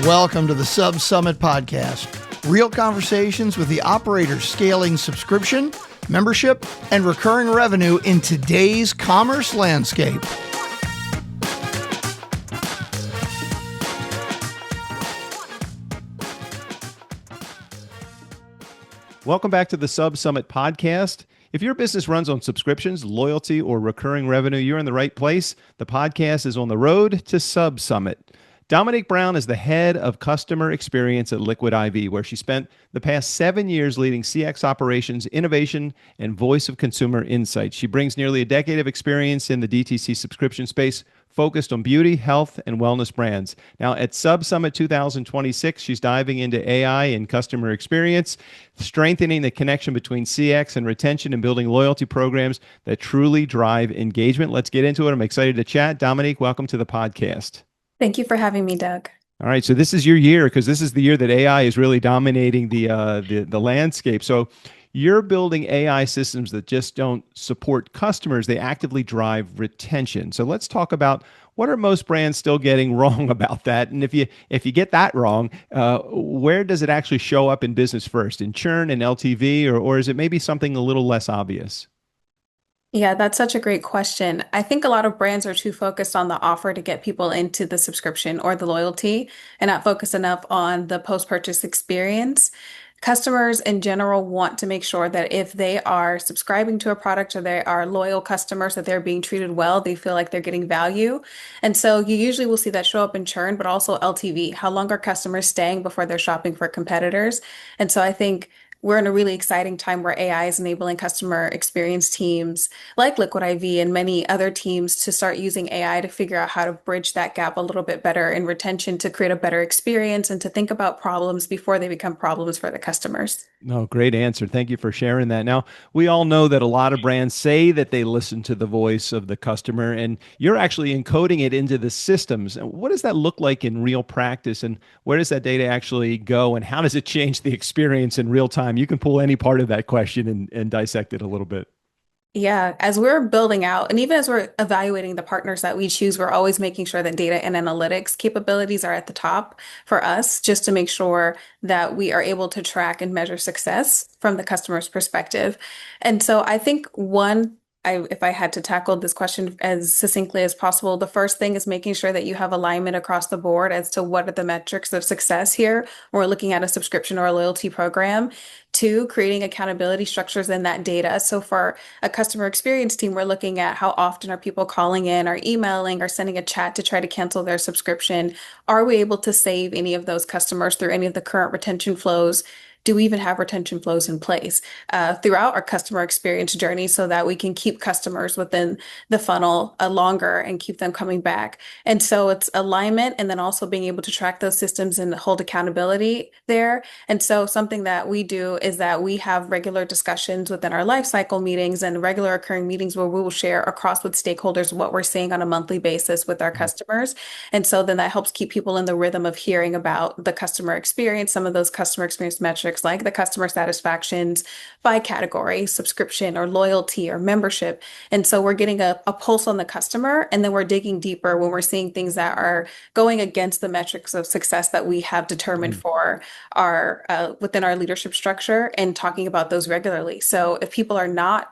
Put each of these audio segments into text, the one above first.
Welcome to the SubSummit podcast. Real conversations with the operators scaling subscription, membership, and recurring revenue in today's commerce landscape. Welcome back to the SubSummit podcast. If your business runs on subscriptions, loyalty, or recurring revenue, you're in the right place. The podcast is on the road to SubSummit. Domonique Brown is the head of customer experience at Liquid IV, where she spent the past 7 years leading CX operations, innovation, and voice of consumer insights. She brings nearly a decade of experience in the DTC subscription space, focused on beauty, health, and wellness brands. Now, at SubSummit 2026, she's diving into AI and customer experience, strengthening the connection between CX and retention, and building loyalty programs that truly drive engagement. Let's get into it. I'm excited to chat. Domonique, welcome to the podcast. Thank you for having me, Doug. All right, so this is your year because this is the year that AI is really dominating the landscape. So you're building AI systems that just don't support customers; they actively drive retention. So let's talk about what are most brands still getting wrong about that, and if you get that wrong, where does it actually show up in business first, in churn and LTV, or is it maybe something a little less obvious? Yeah, that's such a great question. I think a lot of brands are too focused on the offer to get people into the subscription or the loyalty and not focus enough on the post-purchase experience. Customers in general want to make sure that if they are subscribing to a product or they are loyal customers, that they're being treated well, they feel like they're getting value. And so you usually will see that show up in churn, but also LTV. How long are customers staying before they're shopping for competitors? And so I think we're in a really exciting time where AI is enabling customer experience teams like Liquid IV and many other teams to start using AI to figure out how to bridge that gap a little bit better in retention, to create a better experience and to think about problems before they become problems for the customers. No, great answer. Thank you for sharing that. Now, we all know that a lot of brands say that they listen to the voice of the customer, and you're actually encoding it into the systems. And what does that look like in real practice, and where does that data actually go, and how does it change the experience in real time? You can pull any part of that question and dissect it a little bit. Yeah, as we're building out and even as we're evaluating the partners that we choose, we're always making sure that data and analytics capabilities are at the top for us, just to make sure that we are able to track and measure success from the customer's perspective. And so I think if I had to tackle this question as succinctly as possible, the first thing is making sure that you have alignment across the board as to what are the metrics of success here when we're looking at a subscription or a loyalty program. Two, creating accountability structures in that data. So for a customer experience team, we're looking at how often are people calling in or emailing or sending a chat to try to cancel their subscription. Are we able to save any of those customers through any of the current retention flows? Do we even have retention flows in place throughout our customer experience journey so that we can keep customers within the funnel longer and keep them coming back? And so it's alignment and then also being able to track those systems and hold accountability there. And so something that we do is that we have regular discussions within our lifecycle meetings and regular occurring meetings where we will share across with stakeholders what we're seeing on a monthly basis with our customers. And so then that helps keep people in the rhythm of hearing about the customer experience, some of those customer experience metrics like the customer satisfactions by category, subscription or loyalty or membership. And so we're getting a pulse on the customer, and then we're digging deeper when we're seeing things that are going against the metrics of success that we have determined for our within our leadership structure, and talking about those regularly. So if people are not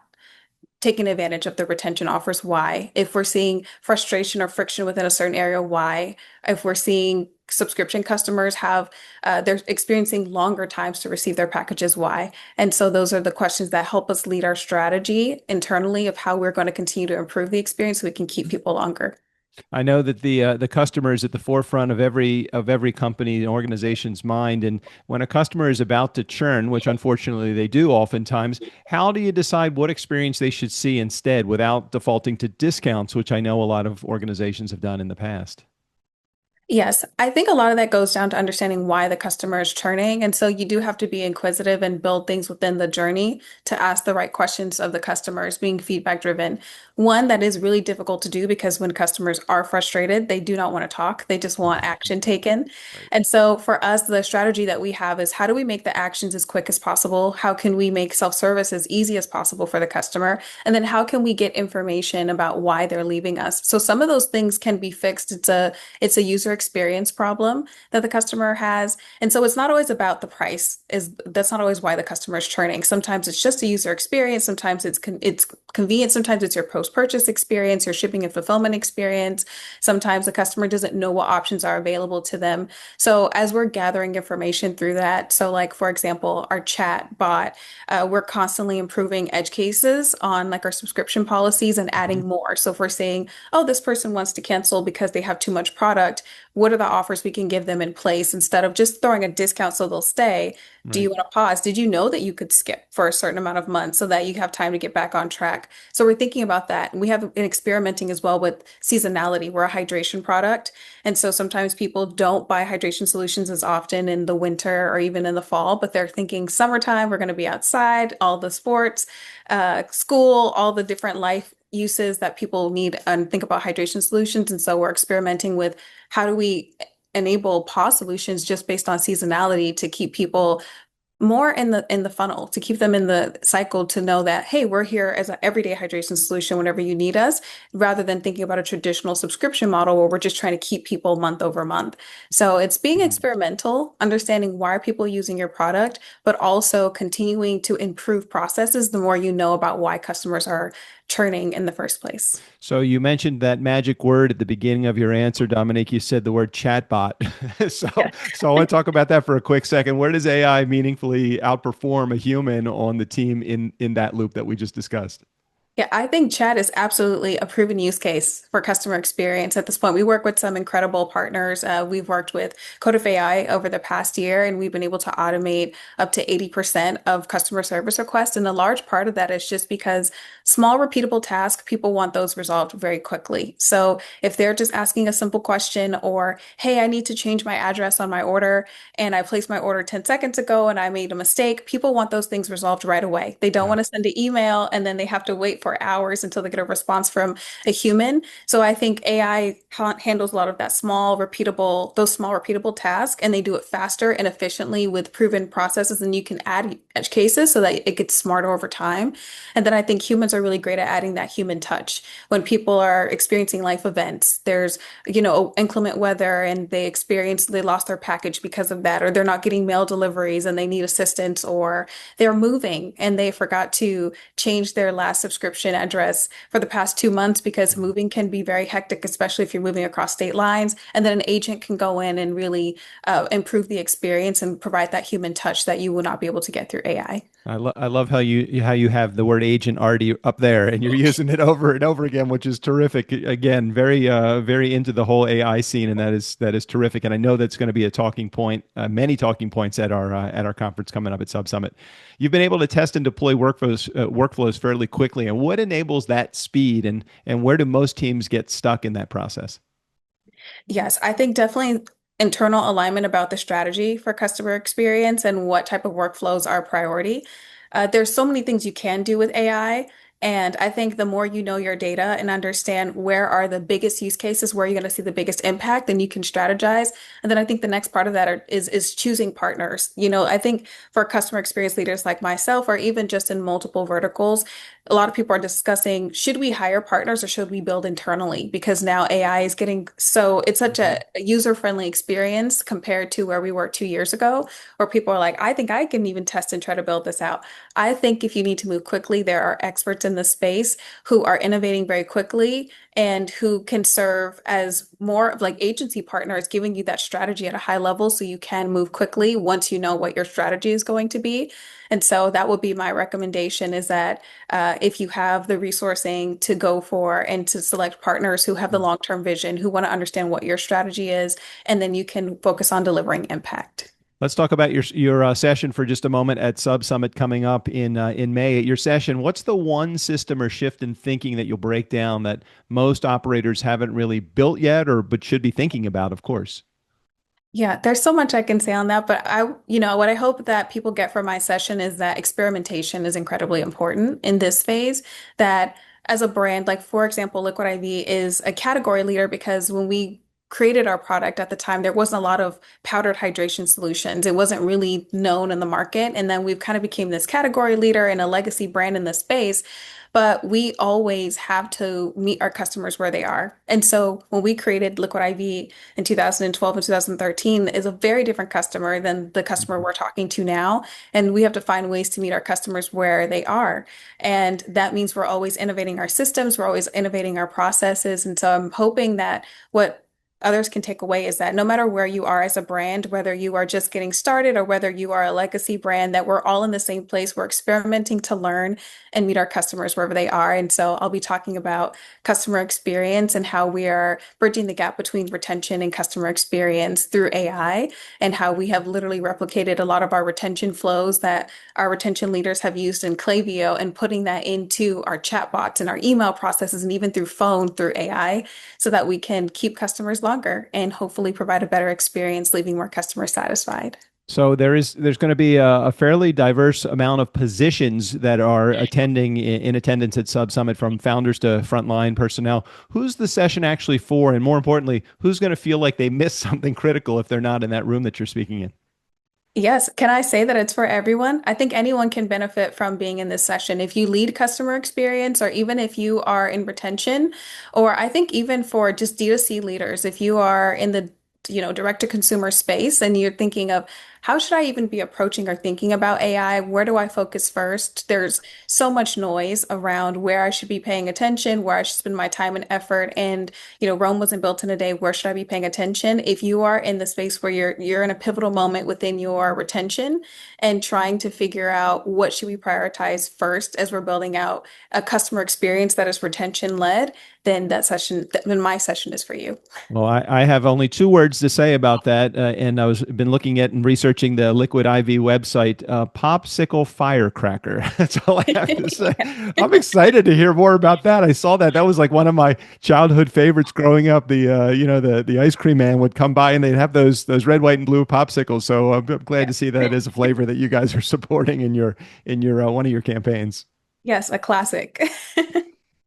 taking advantage of the retention offers, why? If we're seeing frustration or friction within a certain area, why? If we're seeing subscription customers they're experiencing longer times to receive their packages, why? And so those are the questions that help us lead our strategy internally of how we're going to continue to improve the experience so we can keep people longer. I know that the customer is at the forefront of every company and organization's mind. And when a customer is about to churn, which unfortunately they do oftentimes, how do you decide what experience they should see instead without defaulting to discounts, which I know a lot of organizations have done in the past? Yes, I think a lot of that goes down to understanding why the customer is churning. And so you do have to be inquisitive and build things within the journey to ask the right questions of the customers, being feedback driven. One that is really difficult to do because when customers are frustrated, they do not want to talk. They just want action taken. Right. And so for us, the strategy that we have is how do we make the actions as quick as possible? How can we make self-service as easy as possible for the customer? And then how can we get information about why they're leaving us? So some of those things can be fixed. It's a user experience problem that the customer has. And so it's not always about the price, that's not always why the customer is churning. Sometimes it's just a user experience, sometimes it's convenient, sometimes it's your post-purchase experience, your shipping and fulfillment experience. Sometimes the customer doesn't know what options are available to them. So as we're gathering information through that, so like for example, our chat bot, we're constantly improving edge cases on like our subscription policies and Mhm. adding more. So if we're saying, oh, this person wants to cancel because they have too much product, what are the offers we can give them in place instead of just throwing a discount so they'll stay? Do you Right. want to pause? Did you know that you could skip for a certain amount of months so that you have time to get back on track? So we're thinking about that. And we have been experimenting as well with seasonality. We're a hydration product. And so sometimes people don't buy hydration solutions as often in the winter or even in the fall, but they're thinking summertime, we're going to be outside, all the sports, school, all the different life uses that people need and think about hydration solutions. And so we're experimenting with how do we enable pause solutions just based on seasonality to keep people more in the funnel, to keep them in the cycle, to know that, hey, we're here as an everyday hydration solution whenever you need us, rather than thinking about a traditional subscription model where we're just trying to keep people month over month. So it's being Mhm. experimental, understanding why are people using your product, but also continuing to improve processes the more you know about why customers are churning in the first place. So you mentioned that magic word at the beginning of your answer, Dominique. You said the word chatbot. So, Yes. so I want to talk about that for a quick second. Where does AI meaningfully outperform a human on the team in that loop that we just discussed? Yeah, I think chat is absolutely a proven use case for customer experience at this point. We work with some incredible partners. We've worked with Code of AI over the past year, and we've been able to automate up to 80% of customer service requests. And a large part of that is just because small, repeatable tasks, people want those resolved very quickly. So if they're just asking a simple question or, hey, I need to change my address on my order, and I placed my order 10 seconds ago and I made a mistake, people want those things resolved right away. They don't Yeah. want to send an email and then they have to wait for hours until they get a response from a human. So I think AI handles a lot of that those small, repeatable tasks, and they do it faster and efficiently with proven processes. And you can add edge cases so that it gets smarter over time. And then I think humans are really great at adding that human touch. When people are experiencing life events, there's, inclement weather and they lost their package because of that, or they're not getting mail deliveries and they need assistance, or they're moving and they forgot to change their last subscription address for the past 2 months, because moving can be very hectic, especially if you're moving across state lines. And then an agent can go in and really improve the experience and provide that human touch that you will not be able to get through AI. I love how you have the word agent already up there and you're using it over and over again, which is terrific. Again, very into the whole AI scene, and that is terrific. And I know that's going to be a talking point, many talking points at our conference coming up at SubSummit. You've been able to test and deploy workflows fairly quickly, and what enables that speed, and where do most teams get stuck in that process? Yes, I think definitely internal alignment about the strategy for customer experience and what type of workflows are a priority. There's so many things you can do with AI. And I think the more you know your data and understand where are the biggest use cases, where you're going to see the biggest impact, then you can strategize. And then I think the next part of that is choosing partners. I think for customer experience leaders like myself, or even just in multiple verticals, a lot of people are discussing, should we hire partners or should we build internally? Because now AI is getting it's such Mhm. a user-friendly experience compared to where we were 2 years ago, where people are like, I think I can even test and try to build this out. I think if you need to move quickly, there are experts in the space who are innovating very quickly and who can serve as more of like agency partners, giving you that strategy at a high level so you can move quickly once you know what your strategy is going to be. And so that would be my recommendation, is that if you have the resourcing to go for and to select partners who have the long-term vision, who want to understand what your strategy is, and then you can focus on delivering impact. Let's talk about your session for just a moment at SubSummit coming up in May. At your session, what's the one system or shift in thinking that you'll break down that most operators haven't really built yet, or but should be thinking about, of course? Yeah, there's so much I can say on that, but what I hope that people get from my session is that experimentation is incredibly important in this phase. That as a brand, like for example, Liquid IV is a category leader because when we created our product at the time, there wasn't a lot of powdered hydration solutions. It wasn't really known in the market. And then we've kind of became this category leader and a legacy brand in the space. But we always have to meet our customers where they are. And so when we created Liquid IV in 2012 and 2013 is a very different customer than the customer we're talking to now. And we have to find ways to meet our customers where they are. And that means we're always innovating our systems, we're always innovating our processes. And so I'm hoping that what others can take away is that no matter where you are as a brand, whether you are just getting started or whether you are a legacy brand, that we're all in the same place. We're experimenting to learn and meet our customers wherever they are. And so I'll be talking about customer experience and how we are bridging the gap between retention and customer experience through AI, and how we have literally replicated a lot of our retention flows that our retention leaders have used in Klaviyo and putting that into our chatbots and our email processes and even through phone through AI, so that we can keep customers longer and hopefully provide a better experience, leaving more customers satisfied. So there's going to be a fairly diverse amount of positions that are attending in attendance at SubSummit, from founders to frontline personnel. Who's the session actually for? And more importantly, who's going to feel like they missed something critical if they're not in that room that you're speaking in? Yes. Can I say that it's for everyone? I think anyone can benefit from being in this session. If you lead customer experience, or even if you are in retention, or I think even for just D2C leaders, if you are in the direct to consumer space and you're thinking of how should I even be approaching or thinking about AI? Where do I focus first? There's so much noise around where I should be paying attention, where I should spend my time and effort. And, Rome wasn't built in a day. Where should I be paying attention? If you are in the space where you're in a pivotal moment within your retention and trying to figure out what should we prioritize first as we're building out a customer experience that is retention led, then my session is for you. Well, I have only two words to say about that, and been looking at and researching the Liquid IV website. Popsicle firecracker. That's all I have to say. I'm excited to hear more about that. I saw that. That was like one of my childhood favorites growing up. The ice cream man would come by and they'd have those red, white, and blue popsicles. So I'm glad to see that as a flavor that you guys are supporting in your one of your campaigns. Yes, a classic.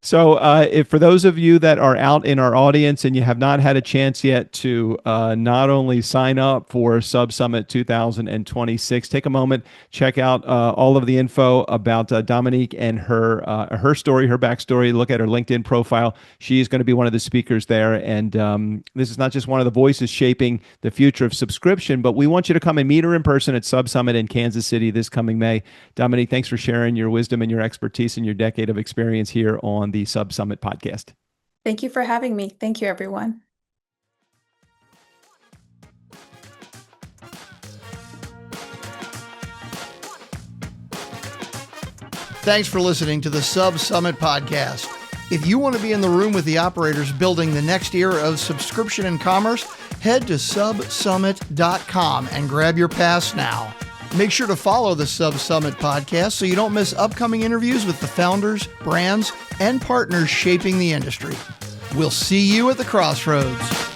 So if for those of you that are out in our audience and you have not had a chance yet to not only sign up for SubSummit 2026, take a moment, check out all of the info about Domonique and her story, her backstory. Look at her LinkedIn profile. She's going to be one of the speakers there. And this is not just one of the voices shaping the future of subscription, but we want you to come and meet her in person at SubSummit in Kansas City this coming May. Domonique, thanks for sharing your wisdom and your expertise and your decade of experience here on the SubSummit podcast. Thank you for having me. Thank you, everyone. Thanks for listening to the SubSummit podcast. If you want to be in the room with the operators building the next era of subscription and commerce, head to subsummit.com and grab your pass now. Make sure to follow the SubSummit podcast so you don't miss upcoming interviews with the founders, brands, and partners shaping the industry. We'll see you at the crossroads.